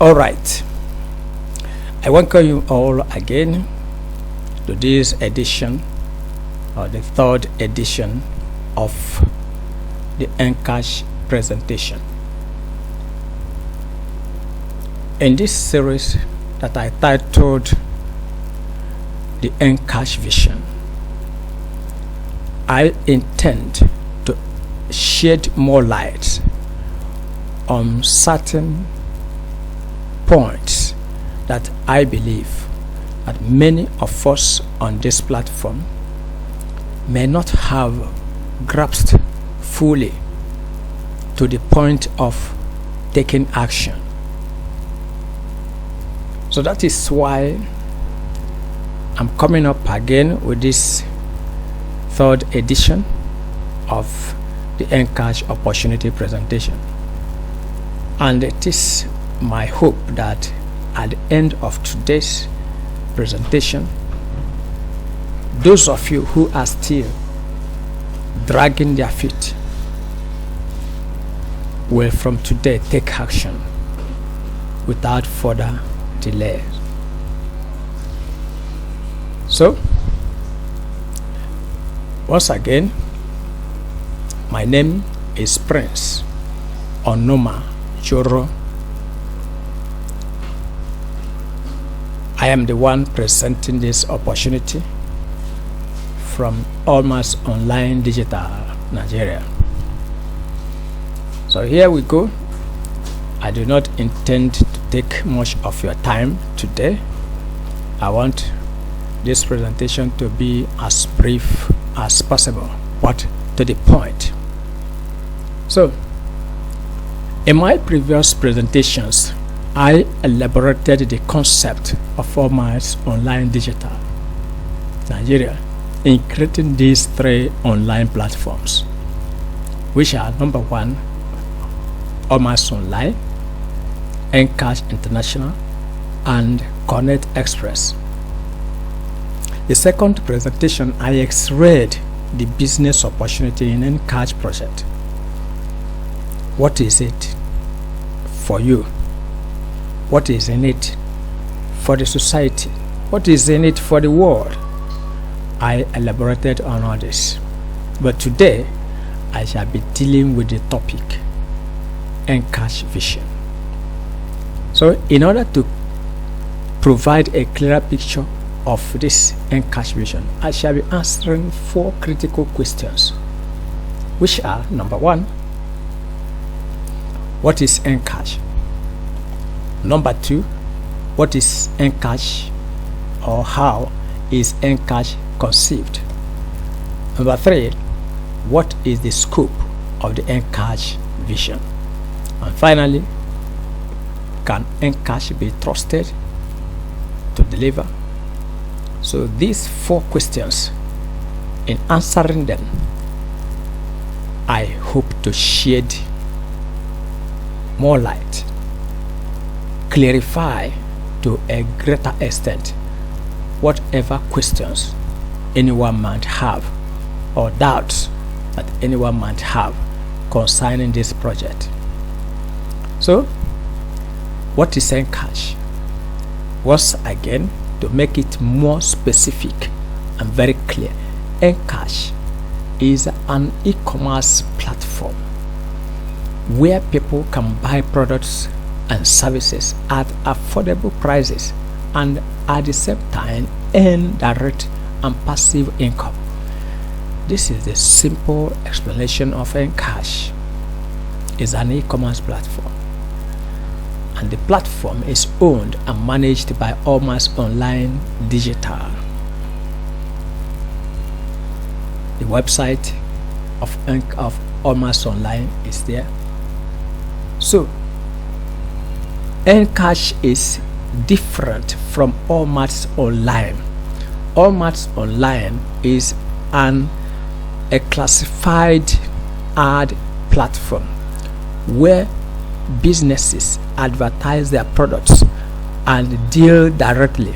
All right. I welcome you all again to this edition, or the third edition of the Earncash presentation. In this series that I titled the Earncash Vision, I intend to shed more light on certain points that I believe that many of us on this platform may not have grasped fully to the point of taking action. So that is why I'm coming up again with this third edition of the Earncash opportunity presentation. And it is my hope that at the end of today's presentation, those of you who are still dragging their feet will from today take action without further delay. So, once again, my name is Prince Onoma Choro. I am the one presenting this opportunity from Almost Online Digital Nigeria. So here we go. I do not intend to take much of your time today. I want this presentation to be as brief as possible, but to the point. So, in my previous presentations, I elaborated the concept of Almost Online Digital Nigeria in creating these three online platforms, which are number one, Almost Online, Earncash International, and Connect Express. The second presentation, I x-rayed the business opportunity in Earncash project. What is it for you? What is in it for the society? What is in it for the world? I elaborated on all this. But today, I shall be dealing with the topic, Earncash Vision. So, in order to provide a clearer picture of this Earncash Vision, I shall be answering 4 critical questions, which are: number 1, what is Earncash? Number 2, what is Earncash, or how is Earncash conceived? Number 3, what is the scope of the Earncash vision? And finally, can Earncash be trusted to deliver? So these 4 questions, in answering them, I hope to shed more light, clarify to a greater extent whatever questions anyone might have or doubts that anyone might have concerning this project. So, what is Earncash? Once again, to make it more specific and very clear, Earncash is an e-commerce platform where people can buy products and services at affordable prices and at the same time earn direct and passive income. This is the simple explanation of Earncash. It's an e-commerce platform, and the platform is owned and managed by Almost Online Digital. The website of Almost Online is there. So, Earncash is different from Almost Online. Almost Online is a classified ad platform where businesses advertise their products and deal directly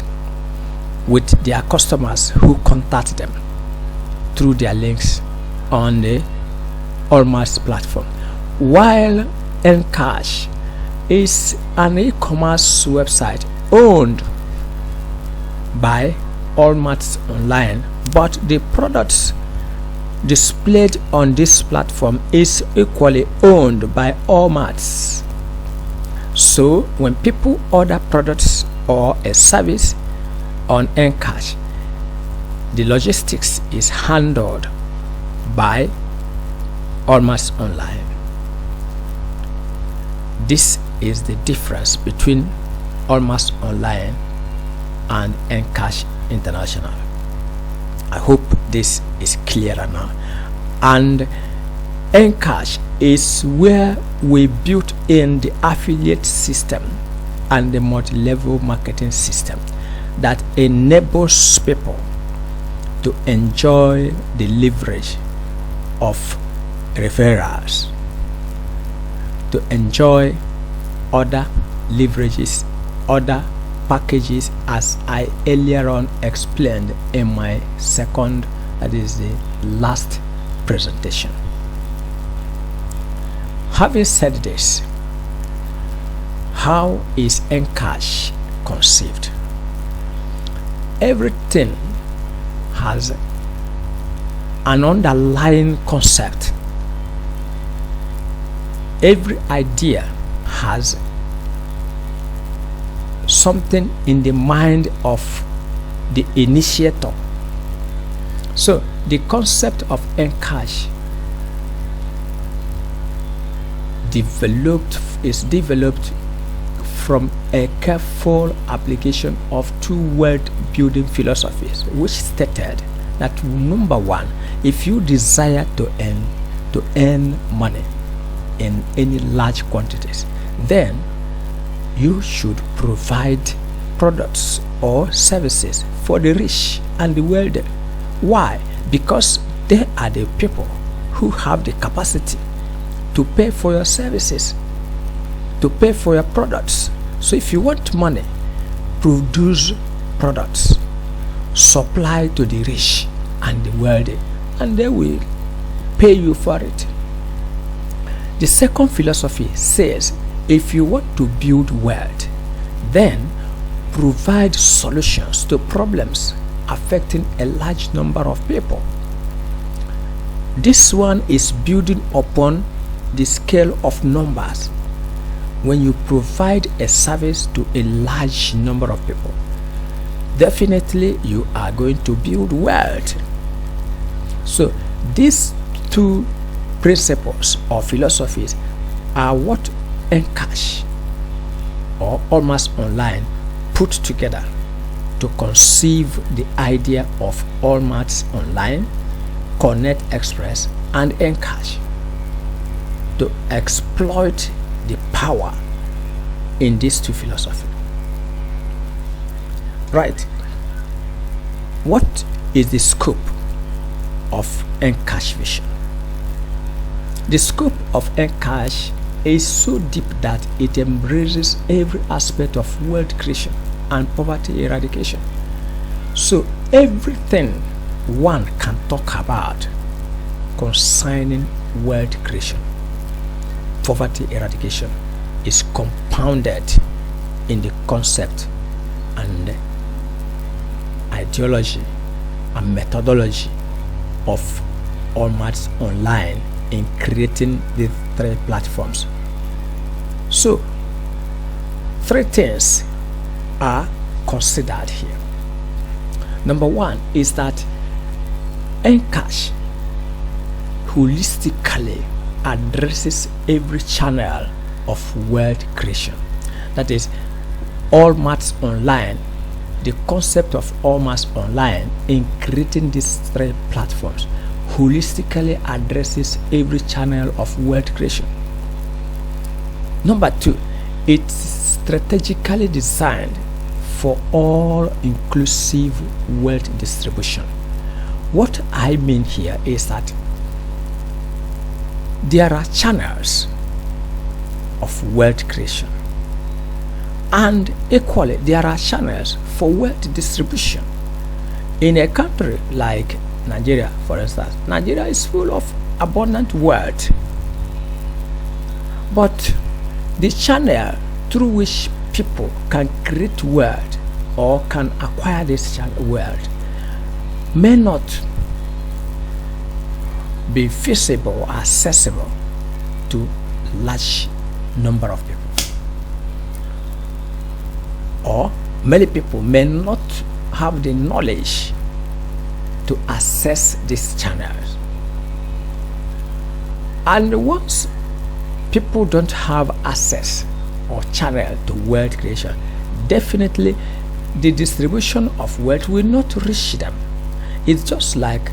with their customers who contact them through their links on the Almost platform. While Earncash is an e-commerce website owned by Allmarts Online, but the products displayed on this platform is equally owned by Allmarts. So when people order products or a service on Earncash, the logistics is handled by Allmarts Online. This is the difference between Allmarts Online and Earncash International. I hope this is clearer now. And Earncash is where we built in the affiliate system and the multi-level marketing system that enables people to enjoy the leverage of referrals, to enjoy other leverages, other packages, as I earlier on explained in my second, that is the last presentation. Having said this, how is Earncash conceived? Everything has an underlying concept. Every idea has something in the mind of the initiator. So the concept of Earncash is developed from a careful application of two world building philosophies, which stated that number one, if you desire to earn money in any large quantities, then you should provide products or services for the rich and the wealthy. Why? Because they are the people who have the capacity to pay for your services, to pay for your products. So if you want money, produce products, supply to the rich and the wealthy, and they will pay you for it. The second philosophy says, if you want to build wealth, then provide solutions to problems affecting a large number of people. This one is building upon the scale of numbers. When you provide a service to a large number of people, definitely you are going to build wealth. So these two principles or philosophies are what Earncash or Allmarts Online put together to conceive the idea of Allmarts Online, Connect Express, and Earncash, to exploit the power in these two philosophies. Right. What is the scope of Earncash vision? The scope of Earncash is so deep that it embraces every aspect of wealth creation and poverty eradication. So everything one can talk about concerning wealth creation, poverty eradication, is compounded in the concept and ideology and methodology of Allmarts Online in creating the three platforms. So three things are considered here. Number one is that Earncash holistically addresses every channel of wealth creation. That is, Allmarts Online, the concept of Allmarts Online in creating these three platforms holistically addresses every channel of wealth creation. Number two, it's strategically designed for all-inclusive wealth distribution. What I mean here is that there are channels of wealth creation, and equally there are channels for wealth distribution. In a country like Nigeria, for instance, Nigeria is full of abundant wealth, but the channel through which people can create wealth or can acquire this wealth may not be feasible or accessible to large number of people, or many people may not have the knowledge to access these channels. And once people don't have access or channel to wealth creation, definitely the distribution of wealth will not reach them. It's just like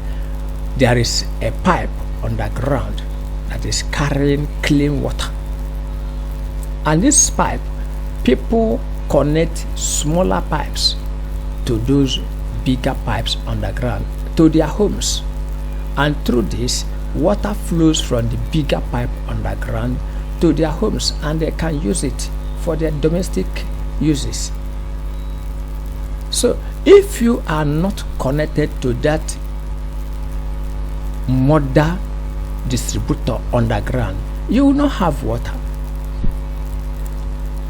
there is a pipe underground that is carrying clean water, and this pipe, people connect smaller pipes to those bigger pipes underground to their homes, and through this, water flows from the bigger pipe underground to their homes, and they can use it for their domestic uses. So if you are not connected to that mother distributor underground, you will not have water.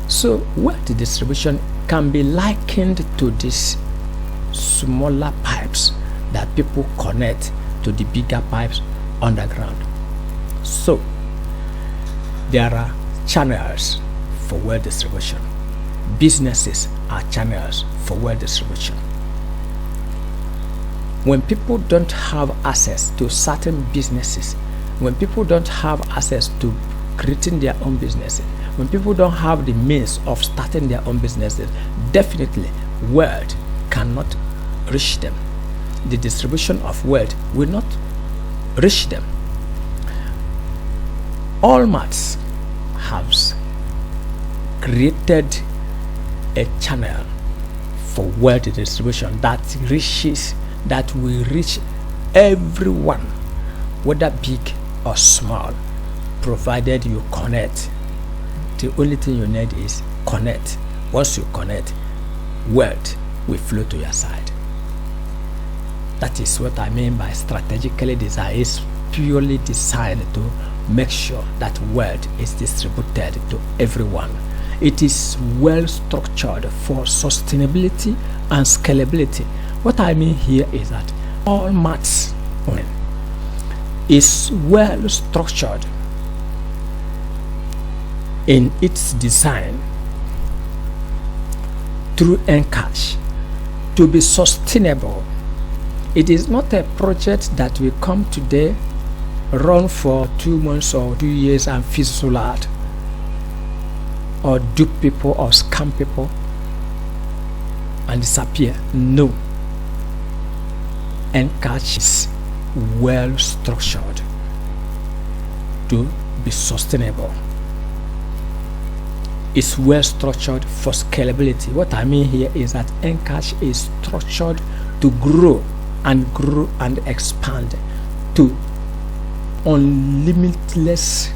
So wealth distribution can be likened to these smaller pipes that people connect to the bigger pipes underground. So there are channels for wealth distribution. Businesses are channels for wealth distribution. When people don't have access to certain businesses, when people don't have access to creating their own businesses, when people don't have the means of starting their own businesses, definitely wealth cannot reach them. The distribution of wealth will not reach them. Allmats has created a channel for wealth distribution that will reach everyone, whether big or small, provided you connect. The only thing you need is connect. Once you connect, wealth will flow to your side. That is what I mean by strategically designed. It's purely designed to make sure that wealth is distributed to everyone. It is well structured for sustainability and scalability. What I mean here is that Allmats is well structured in its design through Earncash to be sustainable. It is not a project that will come today, run for 2 months or 2 years and fizzle out, or dupe people or scam people and disappear. No. Earncash is well structured to be sustainable. It's well structured for scalability. What I mean here is that Earncash is structured to grow and expand to unlimitless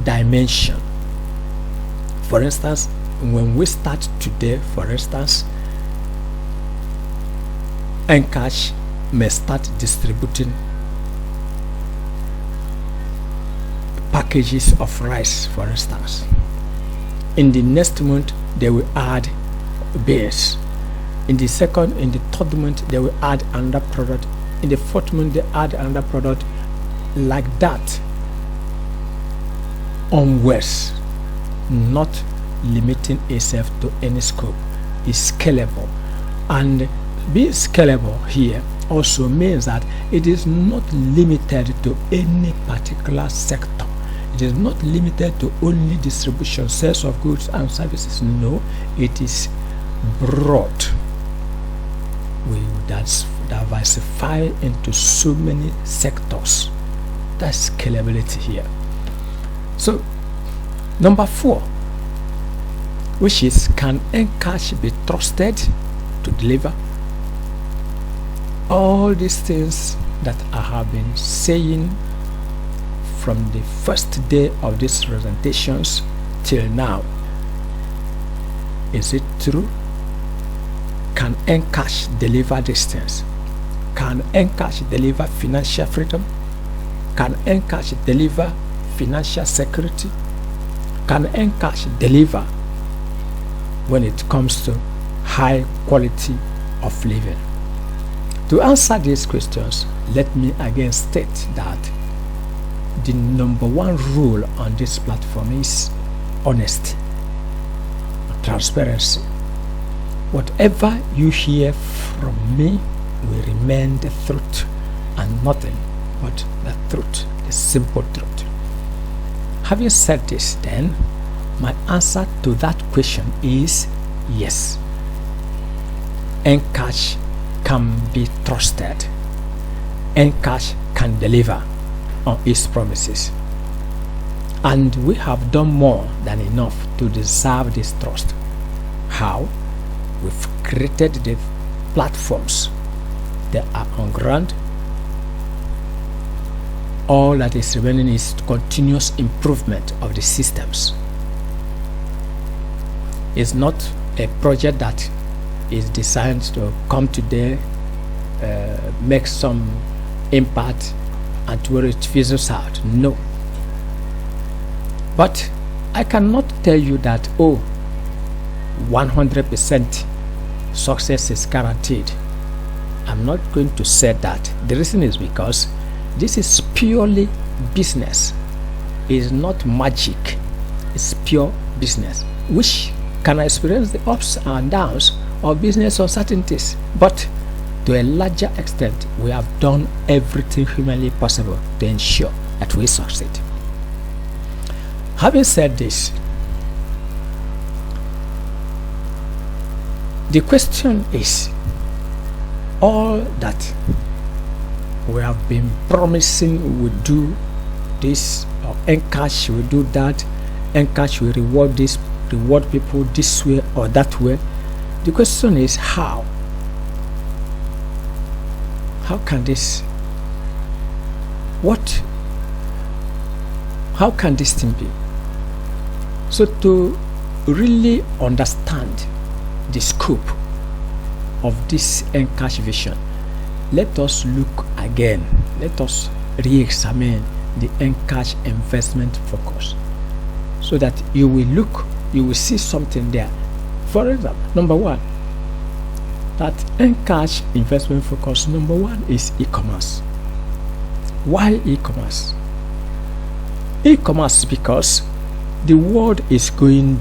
dimension. For instance, when we start today, for instance, Earncash may start distributing packages of rice, for instance. In the next month, they will add beans. In the third month, they will add another product. In the fourth month, they add another product. Like that, onwards, not limiting itself to any scope. Is scalable, and being scalable here also means that it is not limited to any particular sector. It is not limited to only distribution, sales of goods and services. No, it is broad. We diversify into so many sectors. That's scalability here. So, number 4, which is, can Earncash be trusted to deliver? All these things that I have been saying from the first day of these presentations till now, is it true? Can Earncash deliver these things? Can Earncash deliver financial freedom? Can Earncash deliver financial security? can Earncash deliver when it comes to high quality of living? To answer these questions, let me again state that the number one rule on this platform is honesty, transparency. Whatever you hear from me will remain the truth and nothing but the truth, the simple truth. Having said this, then, my answer to that question is yes. Earncash can be trusted. Earncash can deliver on its promises. And we have done more than enough to deserve this trust. How? We've created the platforms. They are on ground. All that is remaining is continuous improvement of the systems. It's not a project that is designed to come today, make some impact, and where it fizzles out. No. But I cannot tell you that, 100% success is guaranteed. I'm not going to say that. The reason is because this is purely business. It's not magic. It's pure business, which can experience the ups and downs of business uncertainties. But to a larger extent, we have done everything humanly possible to ensure that we succeed. Having said this, the question is, all that we have been promising will do this, or Earncash will do that, Earncash will reward this, reward people this way or that way. The question is how? How can this, how can this thing be? So to really understand the scope of this Earncash vision, let us look again, let us re-examine the Earncash investment focus, so that you will see something there. For example, number one, that Earncash investment focus, number one, is e-commerce. Why e-commerce? E-commerce because the world is going,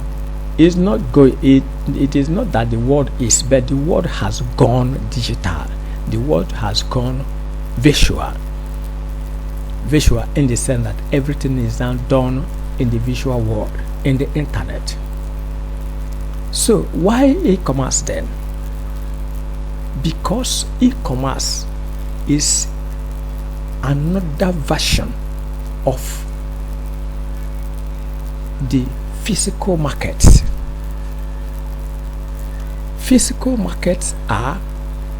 is not going, it is not that the world is, but the world has gone digital. The world has gone visual. Visual in the sense that everything is now done in the visual world, in the internet. So why e-commerce then? Because e-commerce is another version of the physical markets. Physical markets are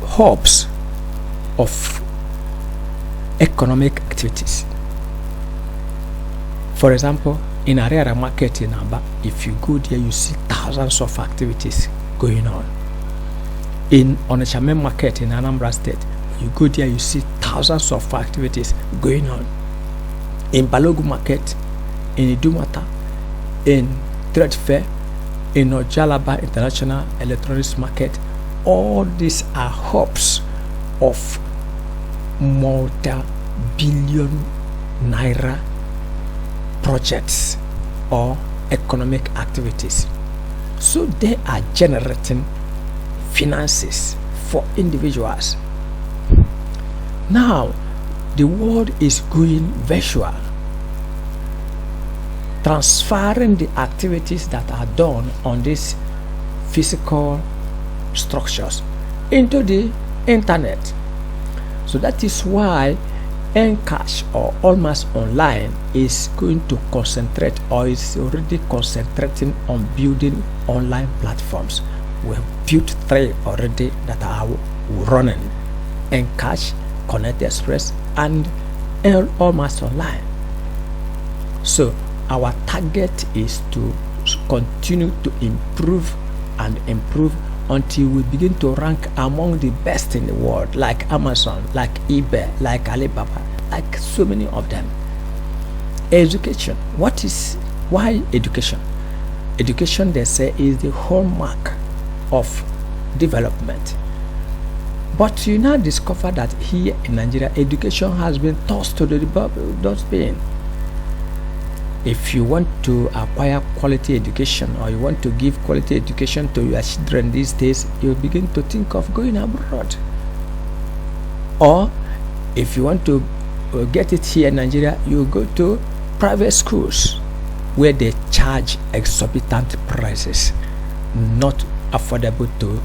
hubs of economic activities. For example, in Ariara market in Aba, if you go there, you see thousands of activities going on. In Onitsha market in Anambra State, you go there, you see thousands of activities going on. In Balogu market, in Idumata, in Trade Fair, in Ojalaba International Electronics Market, all these are hubs of multi-billion naira projects or economic activities. So they are generating finances for individuals. Now the world is going virtual, transferring the activities that are done on these physical structures into the internet. So that is why Earncash, or Almost Online, is going to concentrate, or is already concentrating on building online platforms. We have built 3 already that are running: Earncash, Connect Express, and Almost Online. So our target is to continue to improve and improve until we begin to rank among the best in the world, like Amazon, like eBay, like Alibaba, like so many of them. Education. What is Why education? Education, they say, is the hallmark of development. But you now discover that here in Nigeria, education has been tossed to the dustbin. If you want to acquire quality education, or you want to give quality education to your children these days, you begin to think of going abroad. Or if you want to get it here in Nigeria, you go to private schools where they charge exorbitant prices, not affordable to,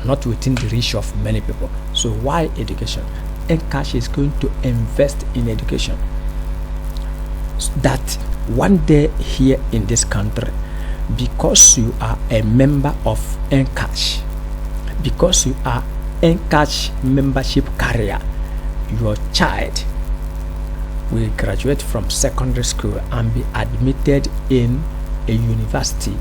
not within the reach of many people. So why education? Earncash is going to invest in education, that one day here in this country, because you are a member of Earncash, because you are Earncash membership carrier, your child will graduate from secondary school and be admitted in a university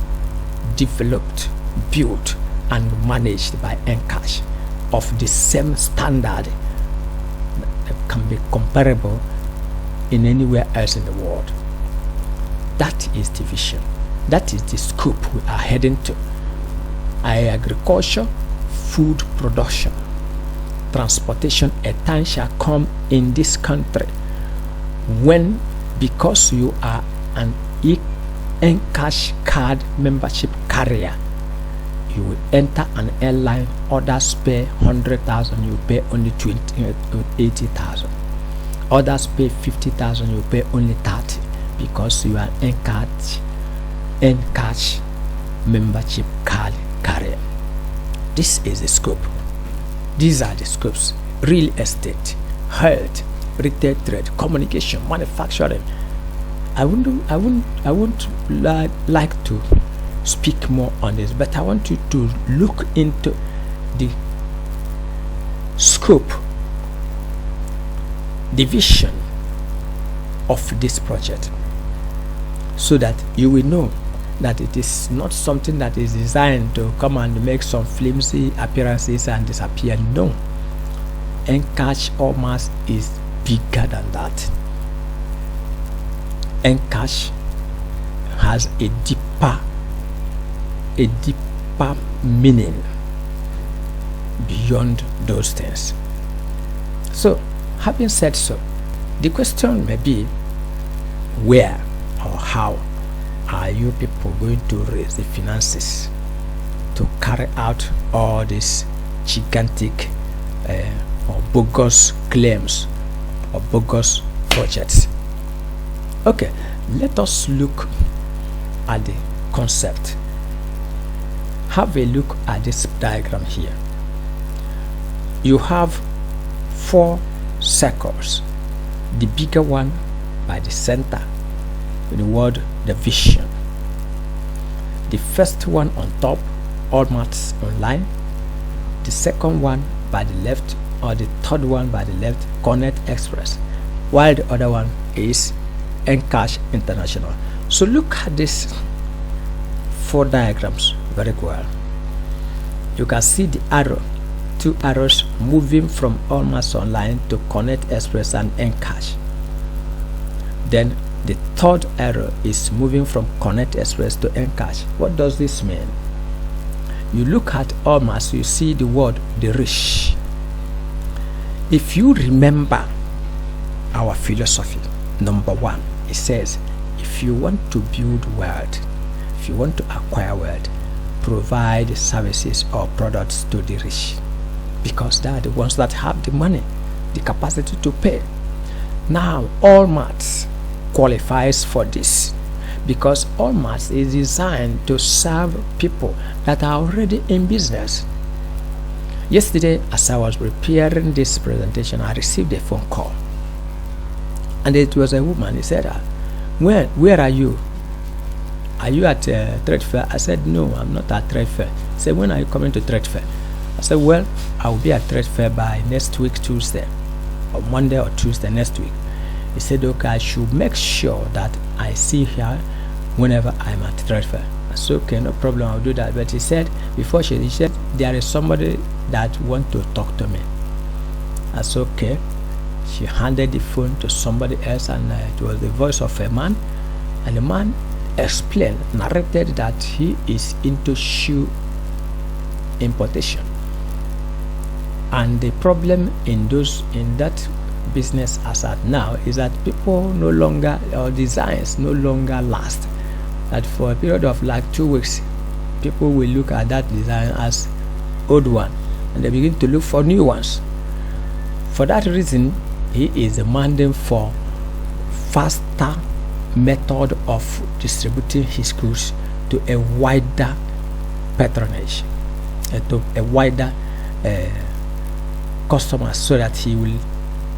developed, built and managed by Earncash of the same standard that can be comparable in anywhere else in the world. That is the vision. That is the scope we are heading to. Agriculture, food production, transportation, a time shall come in this country when, because you are an Earncash card membership carrier, you will enter an airline, others pay 100,000, you pay only 80,000. Others pay 50,000, you pay only 30, because you are Earncash membership card carrier. This is the scope. These are the scopes: real estate, health, retail trade, communication, manufacturing. I wouldn't like to speak more on this, but I want you to look into the scope, the vision of this project, so that you will know that it is not something that is designed to come and make some flimsy appearances and disappear. No, Earncash almost is bigger than that. Earncash has a deeper meaning beyond those things. So, having said so, the question may be, where or how are you people going to raise the finances to carry out all these gigantic or bogus claims or bogus projects? Okay, let us look at the concept. Have a look at this diagram here. You have 4 circles, the bigger one by the center with the word the vision. The first one on top, Allmats Online. The second one by the left, or the third one by the left, Connect Express, while the other one is Earncash International. So look at these 4 diagrams very well. You can see the arrow, 2 arrows moving from Allmats Online to Connect Express and Earncash. Then the third arrow is moving from Connect Express to Earncash. What does this mean? You look at Allmats, you see the word the rich. If you remember our philosophy, number 1, it says, if you want to build wealth, if you want to acquire wealth, provide services or products to the rich, because they are the ones that have the money, the capacity to pay. Now, Allmats qualifies for this, because Allmats is designed to serve people that are already in business. Yesterday, as I was preparing this presentation, I received a phone call, and it was a woman. He said, where are you? Are you at a trade fair? I said, no, I'm not at trade fair. He said, when are you coming to trade fair? I said, well, I will be at trade fair by next week Tuesday, or Monday or Tuesday next week. He said, okay, I should make sure that I see her whenever I'm at trade fair. I said, okay, no problem, I'll do that. But he said, he said, there is somebody that wants to talk to me. I said, okay. She handed the phone to somebody else, and it was the voice of a man. And the man narrated that he is into shoe importation, and the problem in that business as at now is that people no longer, or designs no longer last. That for a period of like 2 weeks, people will look at that design as old one, and they begin to look for new ones. For that reason, he is demanding for faster method of distributing his goods to a wider patronage, to a wider customers, so that he will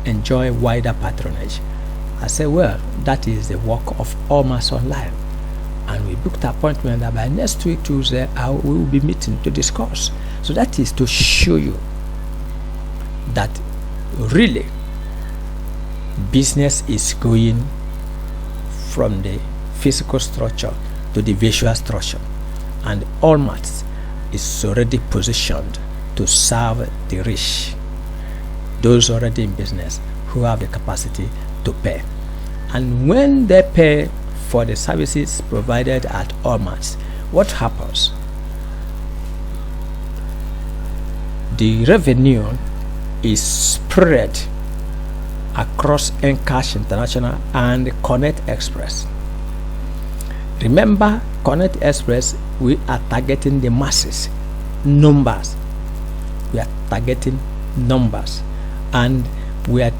enjoy wider patronage. I said, well, that is the work of Almost Online, and we booked an appointment that by next week Tuesday we will be meeting to discuss. So that is to show you that really business is going from the physical structure to the visual structure, and Almost is already positioned to serve the rich, those already in business who have the capacity to pay. And when they pay for the services provided at Almost, what happens? The revenue is spread across Earncash International and Connect Express. Remember, Connect Express, we are targeting the masses, numbers. We are targeting numbers, and we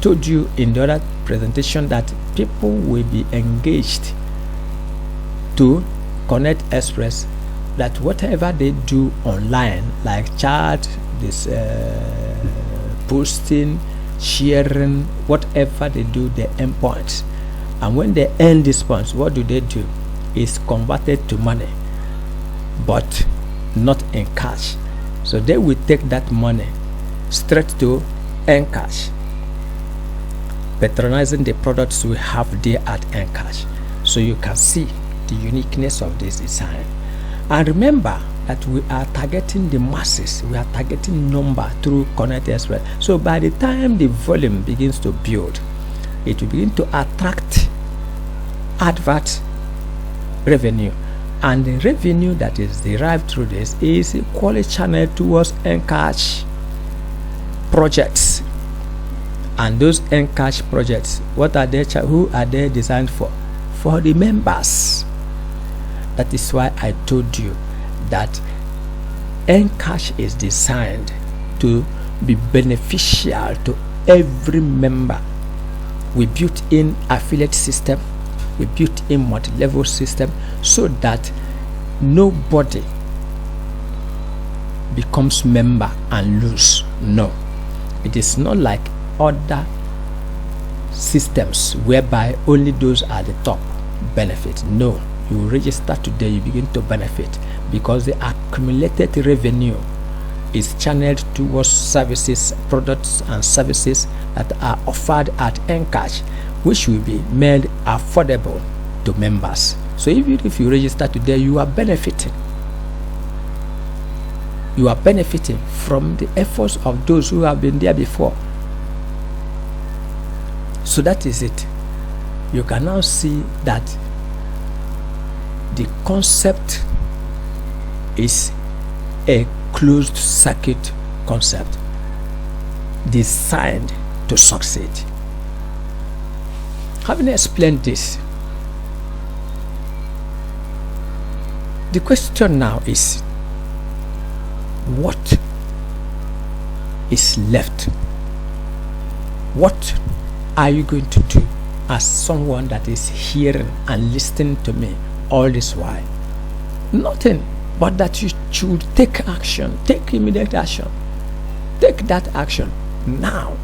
told you in the other presentation that people will be engaged to Connect Express, that whatever they do online, like chat, this posting, sharing, whatever they do, they earn points. And when they earn these points, what do? Is converted to money, but not in cash. So they will take that money straight to Earncash, patronizing the products we have there at Earncash. So you can see the uniqueness of this design. And remember that we are targeting the masses, we are targeting number through Connect Express. So by the time the volume begins to build, it will begin to attract advert revenue, and the revenue that is derived through this is equally channeled towards Earncash projects. And those Earncash projects, what are they? Who are they designed for? For the members. That is why I told you that Earncash is designed to be beneficial to every member. We built in affiliate system, we built in multi-level system, so that nobody becomes member and lose. No, it is not like other systems whereby only those at the top benefit. No, you register today, you begin to benefit, because the accumulated revenue is channeled towards services, products and services that are offered at Earncash, which will be made affordable to members. So even if you register today, you are benefiting. You are benefiting from the efforts of those who have been there before. So that is it. You can now see that the concept is a closed circuit concept designed to succeed. Having explained this, the question now is, what is left? What are you going to do as someone that is hearing and listening to me all this while? Nothing but that you should take action, take immediate action. Take that action now,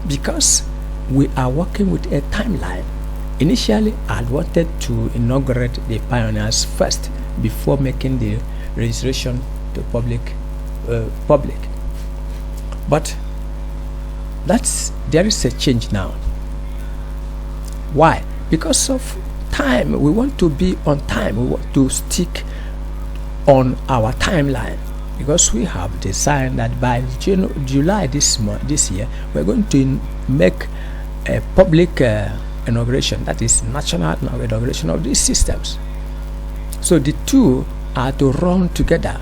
because we are working with a timeline. Initially, I wanted to inaugurate the pioneers first before making the registration to public. But there is a change now. Why? Because of time. We want to be on time. We want to stick on our timeline, because we have designed that by July this year we're going to make a public inauguration, that is national inauguration of these systems. So the two are to run together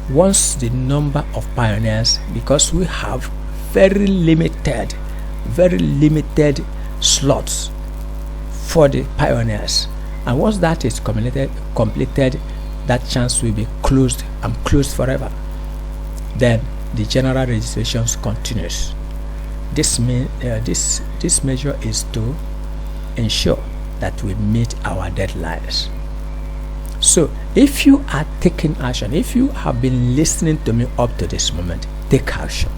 once the number of pioneers, because we have very limited slots for the pioneers, and once that is completed, that chance will be closed and closed forever. Then the general registrations continues. This measure is to ensure that we meet our deadlines. So if you are taking action, if you have been listening to me up to this moment, take action.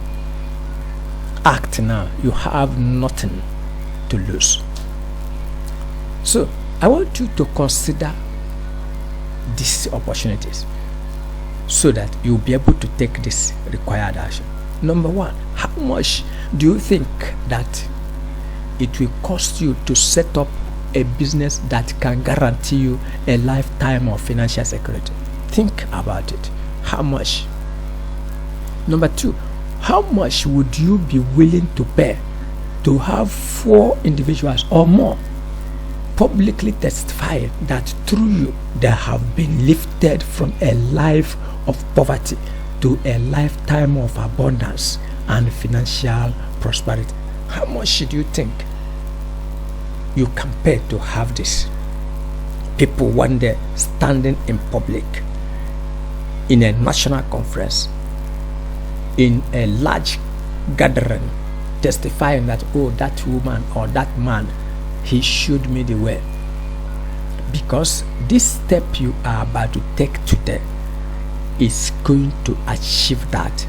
Act now. You have nothing to lose. So I want you to consider these opportunities so that you'll be able to take this required action. Number one, how much do you think that it will cost you to set up a business that can guarantee you a lifetime of financial security? Think about it. How much? Number two, how much would you be willing to pay to have 4 individuals or more publicly testifying that through you they have been lifted from a life of poverty to a lifetime of abundance and financial prosperity? How much should you think you can pay to have this? People one day standing in public in a national conference, in a large gathering, testifying that, oh, that woman or that man, he showed me the way. Because this step you are about to take today is going to achieve that.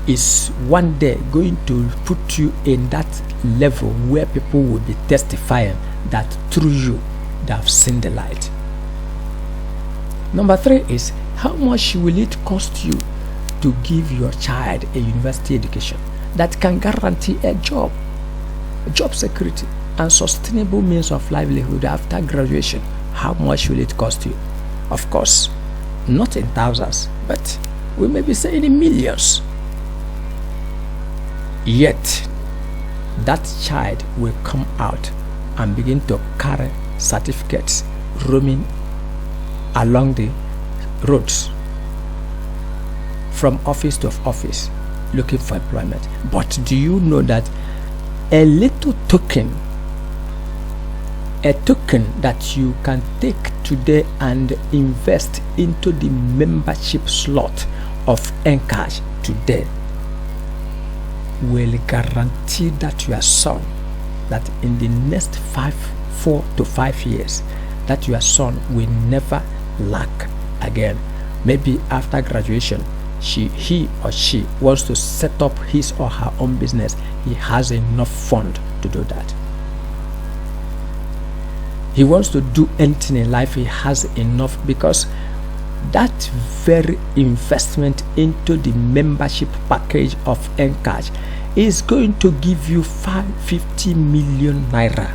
Is one day going to put you in that level where people will be testifying that through you they have seen the light. Number 3 is, how much will it cost you to give your child a university education that can guarantee a job security and sustainable means of livelihood after graduation? How much will it cost you? Of course, not in thousands, but we may be saying in millions. Yet that child will come out and begin to carry certificates roaming along the roads from office to office looking for employment. But do you know that a little token, a token that you can take today and invest into the membership slot of Earncash today, will guarantee that your son, that in the next 4 to 5 years, that your son will never lack again. Maybe after graduation, he or she wants to set up his or her own business. He has enough fund to do that. He wants to do anything in life, he has enough, because that very investment into the membership package of Earncash is going to give you 50 million naira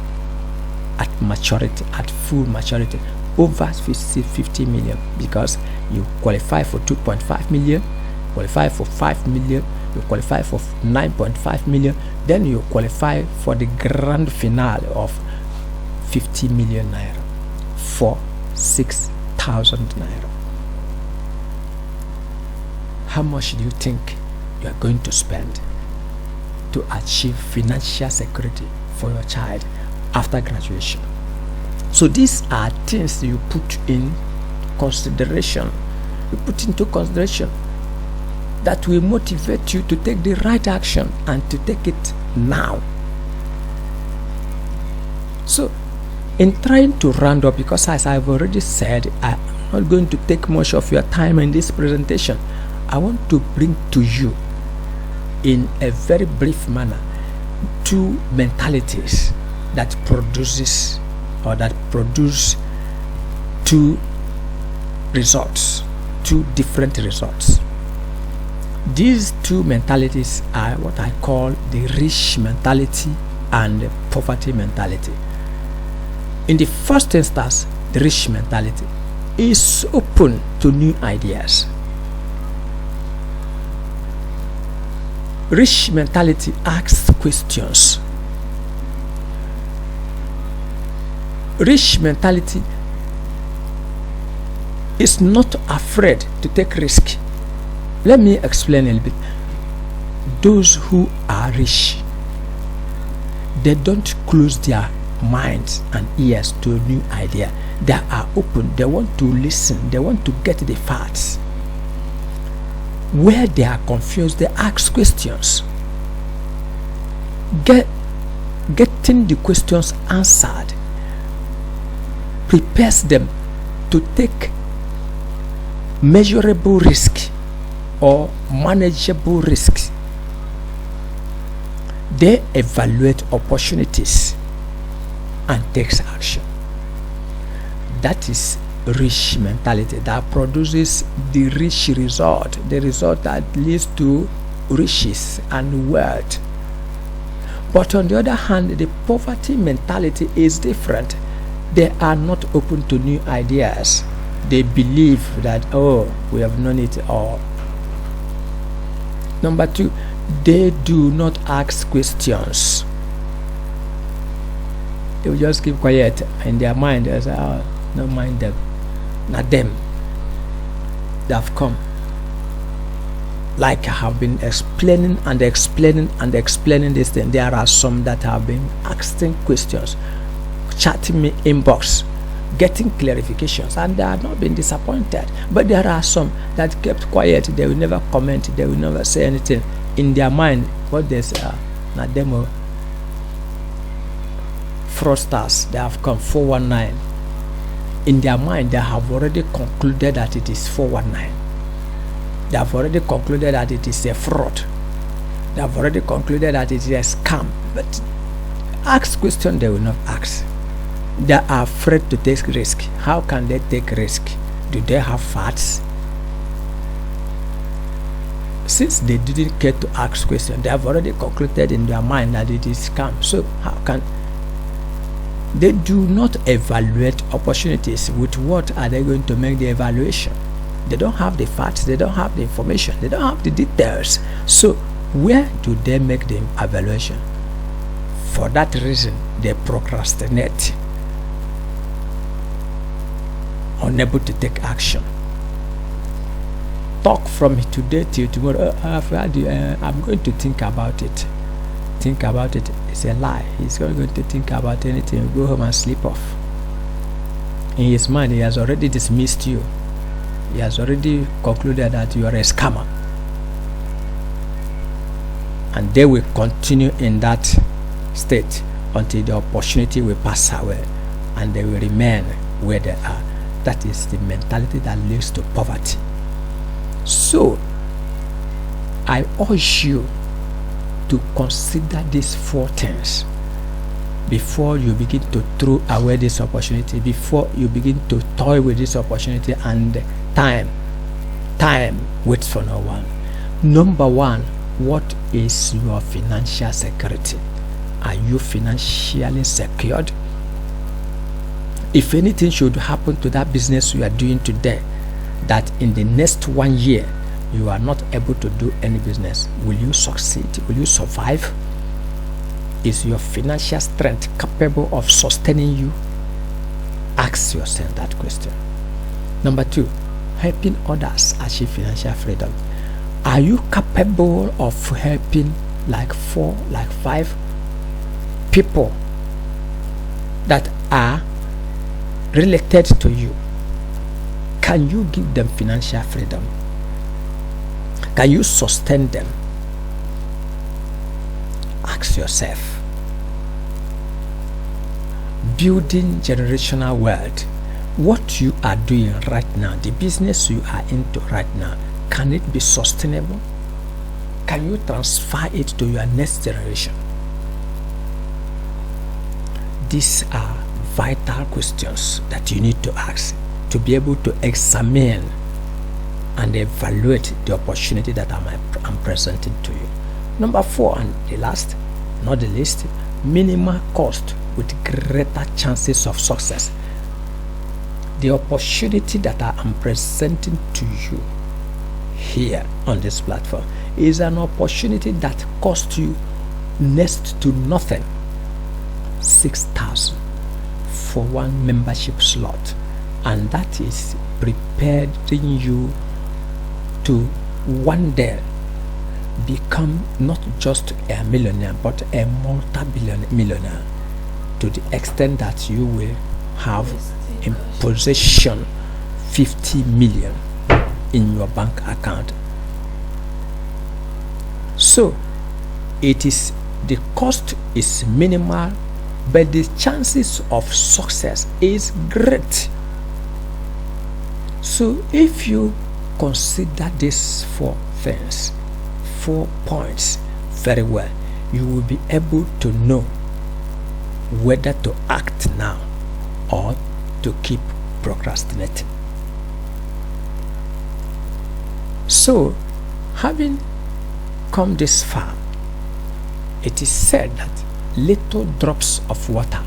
at maturity, at full maturity, over 50 million, because you qualify for 2.5 million, qualify for 5 million, you qualify for 9.5 million, then you qualify for the grand finale of 50 million naira for 6,000 naira. How much do you think you are going to spend to achieve financial security for your child after graduation? So these are things you put in consideration. You put into consideration that will motivate you to take the right action and to take it now. So in trying to round up, because as I've already said, I'm not going to take much of your time in this presentation, I want to bring to you in a very brief manner 2 mentalities that produce 2 results, 2 different results. These 2 mentalities are what I call the rich mentality and the poverty mentality. In the first instance, the rich mentality is open to new ideas. Rich mentality asks questions. Rich mentality is not afraid to take risk. Let me explain a little bit. Those who are rich, they don't close their minds and ears to a new idea. They are open. They want to listen. They want to get the facts. Where they are confused, they ask questions. Getting the questions answered prepares them to take measurable risk or manageable risks. They evaluate opportunities and takes action. That is rich mentality that produces the rich result, the result that leads to riches and wealth. But on the other hand, the poverty mentality is different. They are not open to new ideas. They believe that, oh, we have known it all. Number two, they do not ask questions. They will just keep quiet in their mind. They say, oh, don't mind them. Not them. They have come. Like I have been explaining this thing. There are some that have been asking questions, chatting me inbox, getting clarifications, and they have not been disappointed. But there are some that kept quiet. They will never comment. They will never say anything. In their mind, what they say, not them, fraudsters, they have come 419. In their mind, they have already concluded that it is 419. They have already concluded that it is a fraud. They have already concluded that it is a scam. But ask questions they will not ask. They are afraid to take risk. How can they take risk? Do they have facts? Since they didn't care to ask questions, they have already concluded in their mind that it is scam. So how can they do not evaluate opportunities? With what are they going to make the evaluation? They don't have the facts, they don't have the information, they don't have the details. So where do they make the evaluation? For that reason, they procrastinate, unable to take action. Talk from today till tomorrow. I'm going to think about it. Think about it. It's a lie. He's not going to think about anything. Go home and sleep off. In his mind, he has already dismissed you. He has already concluded that you are a scammer. And they will continue in that state until the opportunity will pass away and they will remain where they are. That is the mentality that leads to poverty. So, I urge you to consider these 4 things before you begin to throw away this opportunity, before you begin to toy with this opportunity, and time waits for no one. Number 1, what is your financial security? Are you financially secured? If anything should happen to that business you are doing today, that in the next 1 year you are not able to do any business, will you succeed? Will you survive? Is your financial strength capable of sustaining you? Ask yourself that question. Number 2, helping others achieve financial freedom. Are you capable of helping like 5 people that are related to you? Can you give them financial freedom? Can you sustain them? Ask yourself. Building generational wealth. What you are doing right now, the business you are into right now, can it be sustainable? Can you transfer it to your next generation? These are vital questions that you need to ask to be able to examine and evaluate the opportunity that I'm presenting to you. Number 4, and the last, not the least, minimal cost with greater chances of success. The opportunity that I am presenting to you here on this platform is an opportunity that costs you next to nothing. 6,000, for one membership slot, and that is preparing you to one day become not just a millionaire but a multi-millionaire, to the extent that you will have in possession 50 million in your bank account. So the cost is minimal, but the chances of success is great. So if you consider these 4 things, 4 points very well, you will be able to know whether to act now or to keep procrastinating. So, having come this far, it is said that little drops of water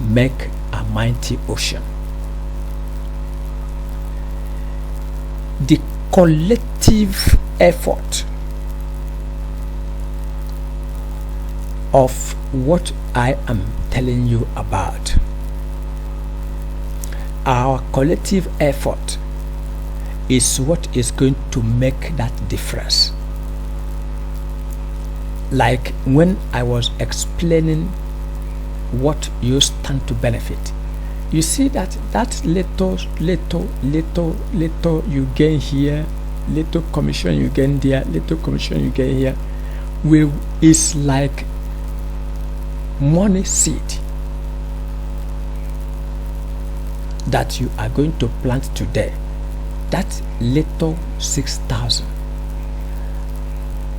make a mighty ocean. The collective effort of what I am telling you about, our collective effort is what is going to make that difference. Like when I was explaining what you stand to benefit, you see that little you gain here, little commission you gain there, little commission you gain here, is like money seed that you are going to plant today. That little 6,000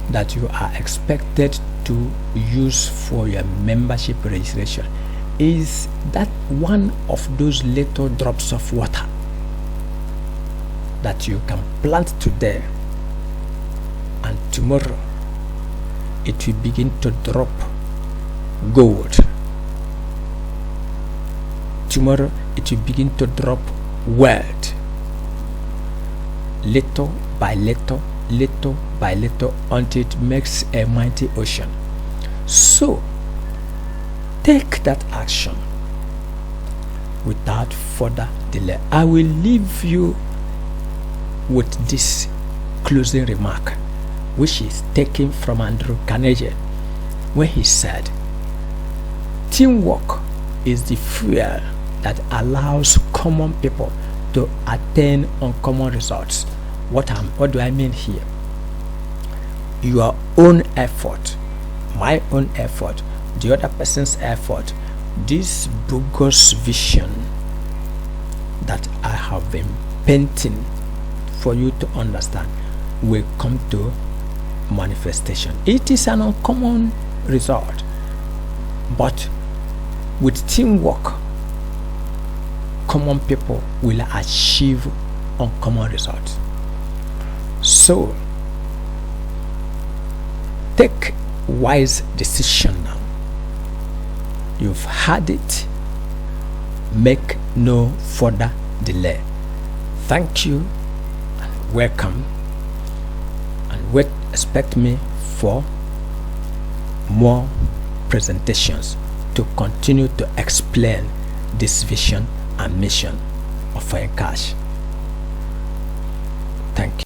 that you are expected to use for your membership registration is that one of those little drops of water that you can plant today, and tomorrow it will begin to drop gold. Tomorrow it will begin to drop wealth, little by little, little by little, until it makes a mighty ocean. So take that action without further delay. I will leave you with this closing remark, which is taken from Andrew Carnegie, when he said, teamwork is the fuel that allows common people to attain uncommon results. What do I mean here? Your own effort, my own effort, the other person's effort, this bogus vision that I have been painting for you to understand will come to manifestation. It is an uncommon result, but with teamwork, common people will achieve uncommon results. So take wise decision now. You've had it. Make no further delay. Thank you and welcome, and expect me for more presentations to continue to explain this vision and mission of Earncash. Thank you.